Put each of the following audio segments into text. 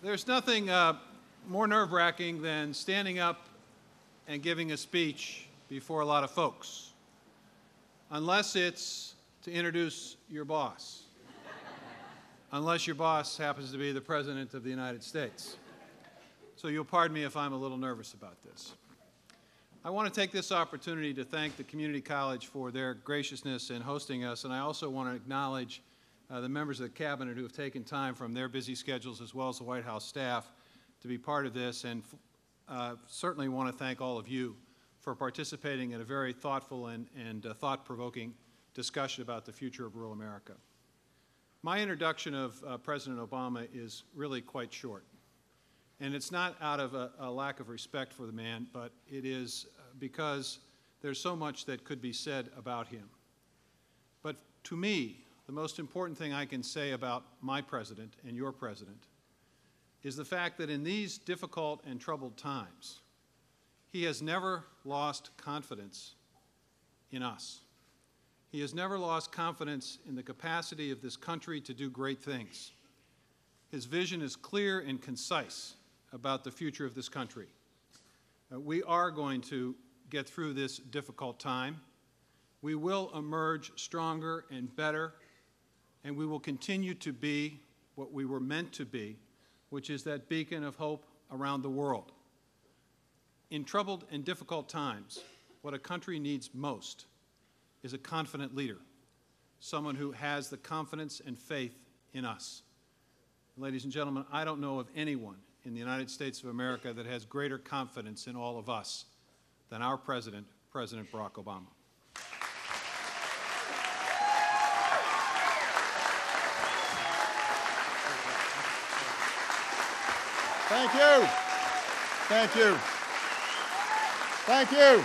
There's nothing more nerve-wracking than standing up and giving a speech before a lot of folks, unless it's to introduce your boss, unless your boss happens to be the President of the United States. So you'll pardon me if I'm a little nervous about this. I want to take this opportunity to thank the Community College for their graciousness in hosting us, and I also want to acknowledge the members of the Cabinet who have taken time from their busy schedules as well as the White House staff to be part of this, and certainly want to thank all of you for participating in a very thoughtful and thought-provoking discussion about the future of rural America. My introduction of President Obama is really quite short. And it's not out of a lack of respect for the man, but it is because there's so much that could be said about him. But to me, the most important thing I can say about my president and your president is the fact that in these difficult and troubled times, he has never lost confidence in us. He has never lost confidence in the capacity of this country to do great things. His vision is clear and concise about the future of this country. We are going to get through this difficult time. We will emerge stronger and better, and we will continue to be what we were meant to be, which is that beacon of hope around the world. In troubled and difficult times, what a country needs most is a confident leader, someone who has the confidence and faith in us. Ladies and gentlemen, I don't know of anyone in the United States of America that has greater confidence in all of us than our President, President Barack Obama. Thank you. Thank you. Thank you.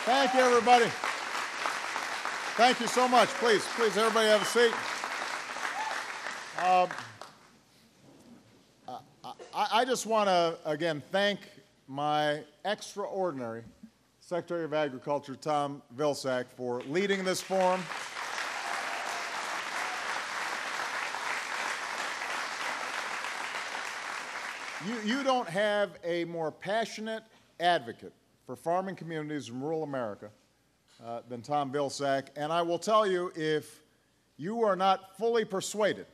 Thank you, everybody. Thank you so much. Please, everybody have a seat. I just want to, again, thank my extraordinary Secretary of Agriculture, Tom Vilsack, for leading this forum. You don't have a more passionate advocate for farming communities in rural America than Tom Vilsack. And I will tell you, if you are not fully persuaded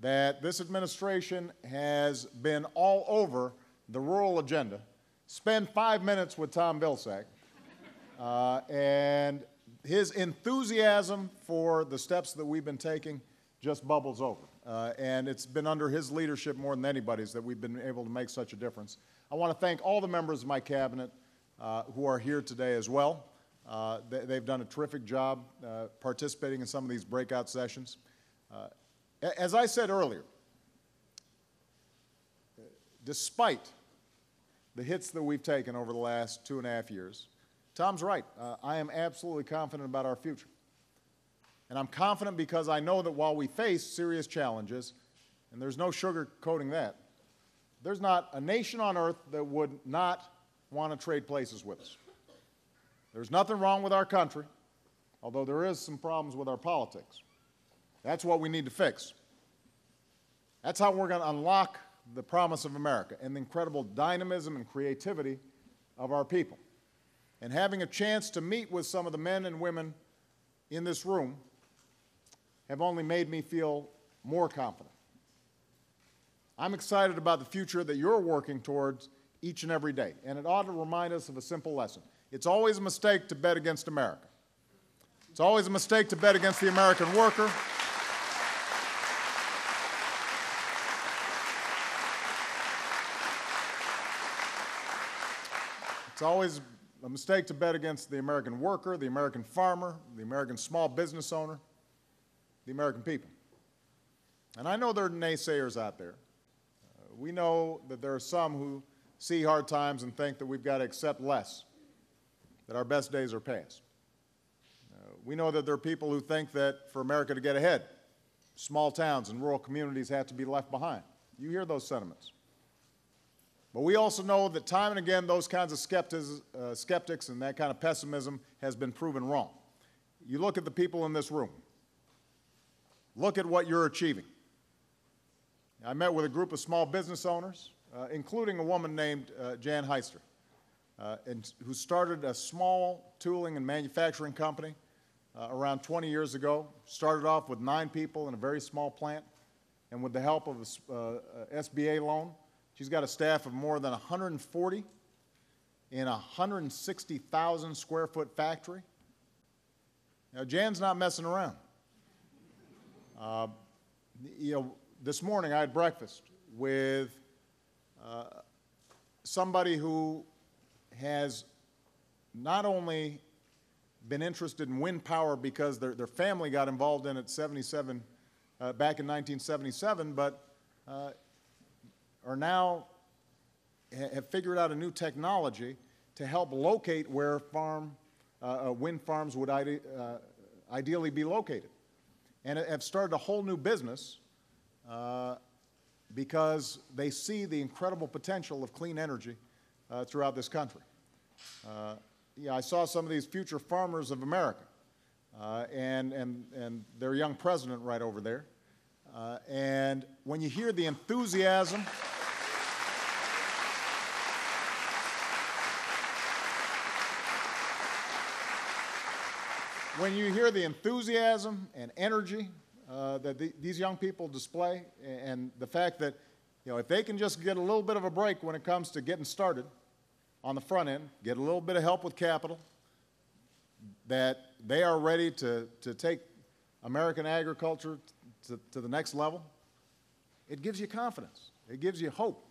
that this administration has been all over the rural agenda, spend 5 minutes with Tom Vilsack. And his enthusiasm for the steps that we've been taking just bubbles over. And it's been under his leadership more than anybody's that we've been able to make such a difference. I want to thank all the members of my cabinet who are here today as well. They've done a terrific job participating in some of these breakout sessions. As I said earlier, despite the hits that we've taken over the last 2.5 years, Tom's right. I am absolutely confident about our future. And I'm confident because I know that while we face serious challenges, and there's no sugarcoating that, there's not a nation on earth that would not want to trade places with us. There's nothing wrong with our country, although there is some problems with our politics. That's what we need to fix. That's how we're going to unlock the promise of America and the incredible dynamism and creativity of our people. And having a chance to meet with some of the men and women in this room have only made me feel more confident. I'm excited about the future that you're working towards each and every day, and it ought to remind us of a simple lesson. It's always a mistake to bet against America. It's always a mistake to bet against the American worker. It's always a mistake to bet against the American worker, the American farmer, the American small business owner, the American people. And I know there are naysayers out there. We know that there are some who see hard times and think that we've got to accept less, that our best days are past. We know that there are people who think that for America to get ahead, small towns and rural communities have to be left behind. You hear those sentiments. But we also know that time and again those kinds of skeptics and that kind of pessimism has been proven wrong. You look at the people in this room. Look at what you're achieving. I met with a group of small business owners, including a woman named Jan Heister, who started a small tooling and manufacturing company around 20 years ago. Started off with 9 people in a very small plant, and with the help of a SBA loan, she's got a staff of more than 140 in a 160,000 square foot factory. Now, Jan's not messing around. This morning I had breakfast with somebody who has not only been interested in wind power because their family got involved in it back in 1977, but are now have figured out a new technology to help locate where wind farms would ideally be located, and have started a whole new business because they see the incredible potential of clean energy throughout this country. I saw some of these future farmers of America, and their young president right over there. And when you hear the enthusiasm, and energy that these young people display, and the fact that, if they can just get a little bit of a break when it comes to getting started on the front end, get a little bit of help with capital, that they are ready to take American agriculture to the next level, it gives you confidence. It gives you hope.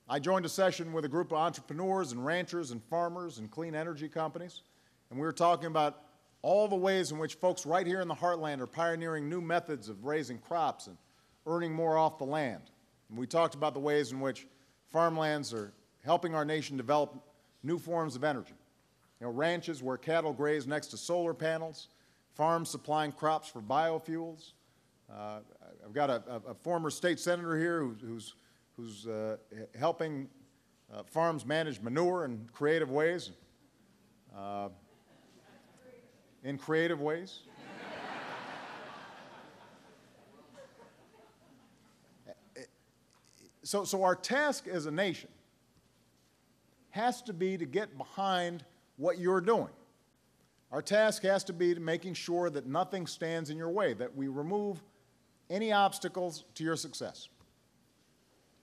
I joined a session with a group of entrepreneurs and ranchers and farmers and clean energy companies, and we were talking about all the ways in which folks right here in the heartland are pioneering new methods of raising crops and earning more off the land. And we talked about the ways in which farmlands are helping our nation develop new forms of energy. Ranches where cattle graze next to solar panels, farms supplying crops for biofuels. I've got a former state senator here who's helping farms manage manure in creative ways. So our task as a nation has to be to get behind what you're doing. Our task has to be to making sure that nothing stands in your way, that we remove any obstacles to your success.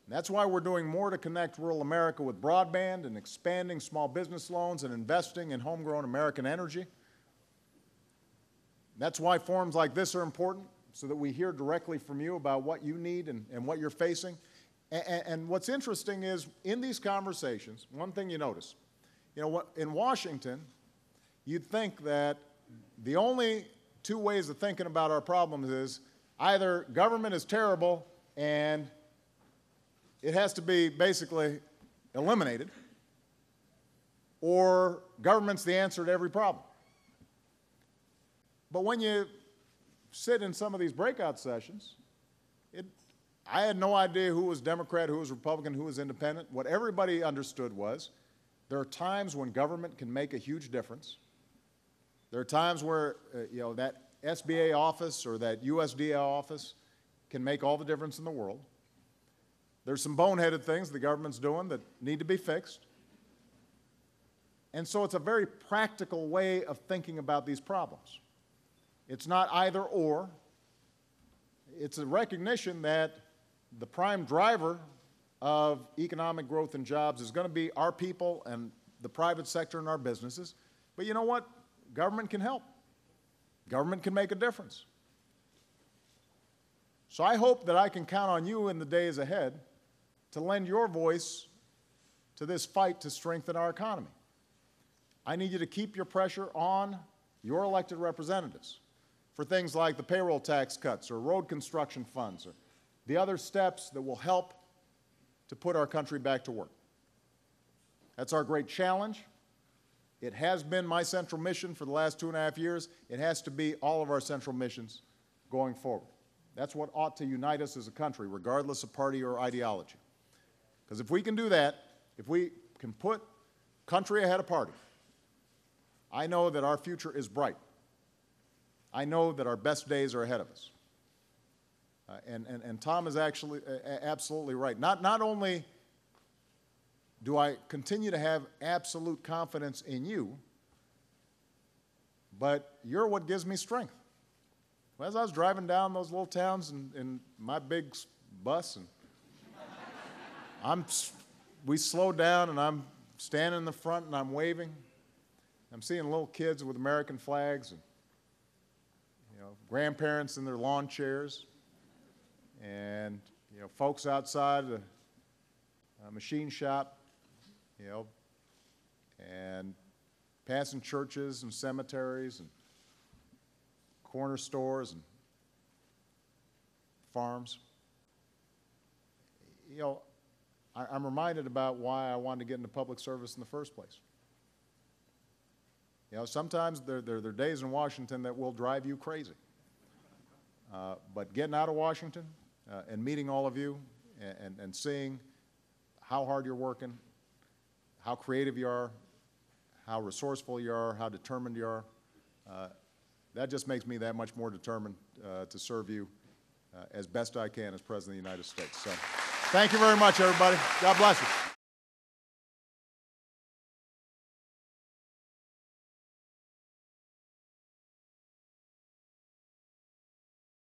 And that's why we're doing more to connect rural America with broadband and expanding small business loans and investing in homegrown American energy. That's why forums like this are important, so that we hear directly from you about what you need and what you're facing. And what's interesting is, in these conversations, one thing you notice, in Washington, you'd think that the only 2 ways of thinking about our problems is either government is terrible and it has to be basically eliminated, or government's the answer to every problem. But when you sit in some of these breakout sessions, I had no idea who was Democrat, who was Republican, who was independent. What everybody understood was there are times when government can make a huge difference. There are times where that SBA office or that USDA office can make all the difference in the world. There's some boneheaded things the government's doing that need to be fixed. And so it's a very practical way of thinking about these problems. It's not either or. It's a recognition that the prime driver of economic growth and jobs is going to be our people and the private sector and our businesses. But you know what? Government can help. Government can make a difference. So I hope that I can count on you in the days ahead to lend your voice to this fight to strengthen our economy. I need you to keep your pressure on your elected representatives for things like the payroll tax cuts or road construction funds or the other steps that will help to put our country back to work. That's our great challenge. It has been my central mission for the last 2.5 years. It has to be all of our central missions going forward. That's what ought to unite us as a country, regardless of party or ideology. Because if we can do that, if we can put country ahead of party, I know that our future is bright. I know that our best days are ahead of us. And Tom is actually absolutely right. Not only do I continue to have absolute confidence in you, but you're what gives me strength. As I was driving down those little towns in my big bus, and we slowed down, and I'm standing in the front, and I'm waving. I'm seeing little kids with American flags, and grandparents in their lawn chairs, and folks outside a machine shop, and passing churches and cemeteries and corner stores and farms. I'm reminded about why I wanted to get into public service in the first place. Sometimes there are days in Washington that will drive you crazy. But getting out of Washington and meeting all of you and seeing how hard you're working, how creative you are, how resourceful you are, how determined you are, that just makes me that much more determined to serve you as best I can as President of the United States. So thank you very much, everybody. God bless you.